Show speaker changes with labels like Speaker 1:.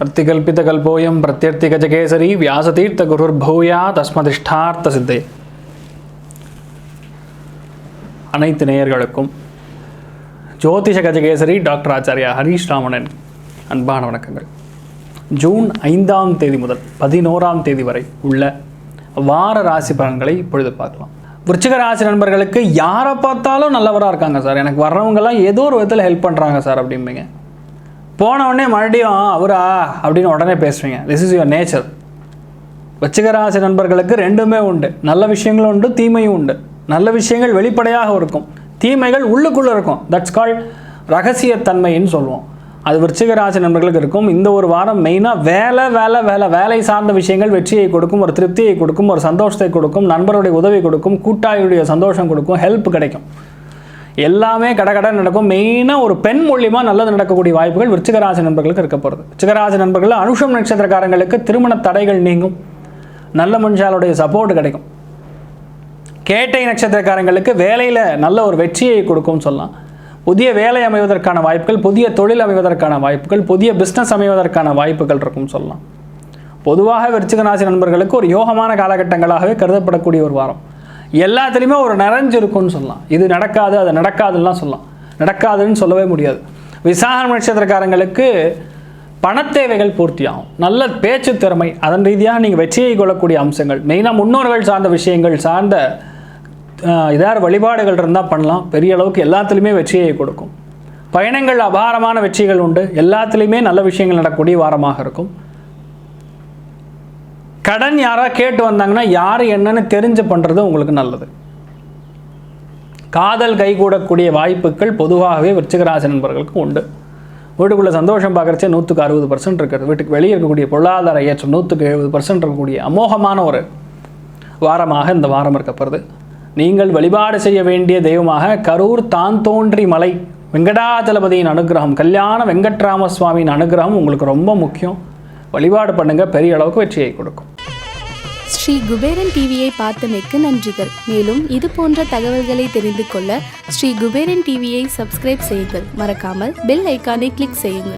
Speaker 1: பிரத்திகல்பிதகல்போயம் பிரத்யர்த்திகஜகேசரி வியாசதீர்த்த குருர்பூயா தஸ்மதிஷ்டார்த்த சித்தை. அனைத்து நேயர்களுக்கும் ஜோதிஷ கஜகேசரி டாக்டர் ஆச்சாரியா ஹரீஷ் ராமனின் அன்பான வணக்கங்கள். ஜூன் 5ஆம் தேதி முதல் 11ஆம் தேதி வரை உள்ள வார ராசி பலன்களை இப்பொழுது பார்க்கலாம். விருச்சிக ராசி நண்பர்களுக்கு யாரை பார்த்தாலும் நல்லவராக இருக்காங்க சார், எனக்கு வர்றவங்கெல்லாம் ஏதோ ஒரு விதத்தில் ஹெல்ப் பண்ணுறாங்க சார் அப்படிம்பீங்க. போன உடனே மறுபடியும் அவரா அப்படின்னு உடனே பேசுவீங்க. This is your nature. விருச்சிக ராசி நண்பர்களுக்கு ரெண்டுமே உண்டு. நல்ல விஷயங்களும் உண்டு, தீமையும் உண்டு. நல்ல விஷயங்கள் வெளிப்படையாக இருக்கும், தீமைகள் உள்ளுக்குள்ளே இருக்கும். தட்ஸ் கால்ட் ரகசியத்தன்மைன்னு சொல்லுவோம். அது விருச்சிக ராசி நண்பர்களுக்கு இருக்கும். இந்த ஒரு வாரம் மெயினாக வேலை சார்ந்த விஷயங்கள் வெற்றியை கொடுக்கும், ஒரு திருப்தியை கொடுக்கும், ஒரு சந்தோஷத்தை கொடுக்கும், நண்பருடைய உதவி கொடுக்கும், கூட்டாளியுடைய சந்தோஷம் கொடுக்கும், ஹெல்ப் கிடைக்கும். எல்லாமே கடகட நடக்கும். மெயினாக ஒரு பெண் மூலியமாக நல்லது நடக்கக்கூடிய வாய்ப்புகள் விருச்சிக ராசி நண்பர்களுக்கு இருக்க போகிறது. விருச்சிக ராசி நண்பர்கள் அனுஷம் நட்சத்திரக்காரங்களுக்கு திருமண தடைகள் நீங்கும், நல்ல மனுஷாலுடைய சப்போர்ட் கிடைக்கும். கேட்டை நட்சத்திரக்காரங்களுக்கு வேலையில் நல்ல ஒரு வெற்றியை கொடுக்கும்னு சொல்லலாம். புதிய வேலை அமைவதற்கான வாய்ப்புகள், புதிய தொழில் அமைவதற்கான வாய்ப்புகள், புதிய பிஸ்னஸ் அமைவதற்கான வாய்ப்புகள் இருக்கும்னு சொல்லலாம். பொதுவாக விருச்சிக ராசி நண்பர்களுக்கு ஒரு யோகமான காலகட்டங்களாகவே கருதப்படக்கூடிய ஒரு வாரம். எல்லாத்துலேயுமே ஒரு நிறைஞ்சு இருக்கும்னு சொல்லலாம். இது நடக்காது, அது நடக்காதுலாம் சொல்லலாம். நடக்காதுன்னு சொல்லவே முடியாது. விசாகம் நட்சத்திரக்காரங்களுக்கு பணத்தேவைகள் பூர்த்தியாகும். நல்ல பேச்சு திறமை, அதன் ரீதியாக நீங்கள் வெற்றியை கொள்ளக்கூடிய அம்சங்கள், மெயினாக முன்னோர்கள் சார்ந்த விஷயங்கள் சார்ந்த இதார் வழிபாடுகள் இருந்தால் பண்ணலாம். பெரிய அளவுக்கு எல்லாத்துலேயுமே வெற்றியை கொடுக்கும். பயணங்கள் அபாரமான வெற்றிகள் உண்டு. எல்லாத்துலேயுமே நல்ல விஷயங்கள் நடக்கக்கூடிய வாரமாக இருக்கும். கடன் யாராவது கேட்டு வந்தாங்கன்னா யார் என்னன்னு தெரிஞ்சு பண்ணுறது உங்களுக்கு நல்லது. காதல் கைகூடக்கூடிய வாய்ப்புகள் பொதுவாகவே விருச்சிக ராசி நண்பர்களுக்கு உண்டு. வீட்டுக்குள்ளே சந்தோஷம் பார்க்குறச்சே 160% இருக்கிறது. வீட்டுக்கு வெளியே இருக்கக்கூடிய பொருளாதார ஏற்றம் 170% இருக்கக்கூடிய அமோகமான ஒரு வாரமாக இந்த வாரம் இருக்கப்படுது. நீங்கள் வழிபாடு செய்ய வேண்டிய தெய்வமாக கரூர் தான் தோன்றி மலை வெங்கடாச்சலபதியின் அனுகிரகம், கல்யாண வெங்கட்ராம சுவாமியின் அனுகிரகம் உங்களுக்கு ரொம்ப முக்கியம். வழிபாடு பண்ணுங்க, பெரிய அளவுக்கு வெற்றியை கொடுக்கும்.
Speaker 2: ஸ்ரீ குபேரன் டிவியை பார்த்தமைக்கு நன்றிகள். மேலும் இது போன்ற தகவல்களை தெரிந்து கொள்ள ஸ்ரீ குபேரன் டிவியை சப்ஸ்கிரைப் செய்யுங்கள். மறக்காமல் பெல் ஐக்கானை கிளிக் செய்யுங்கள்.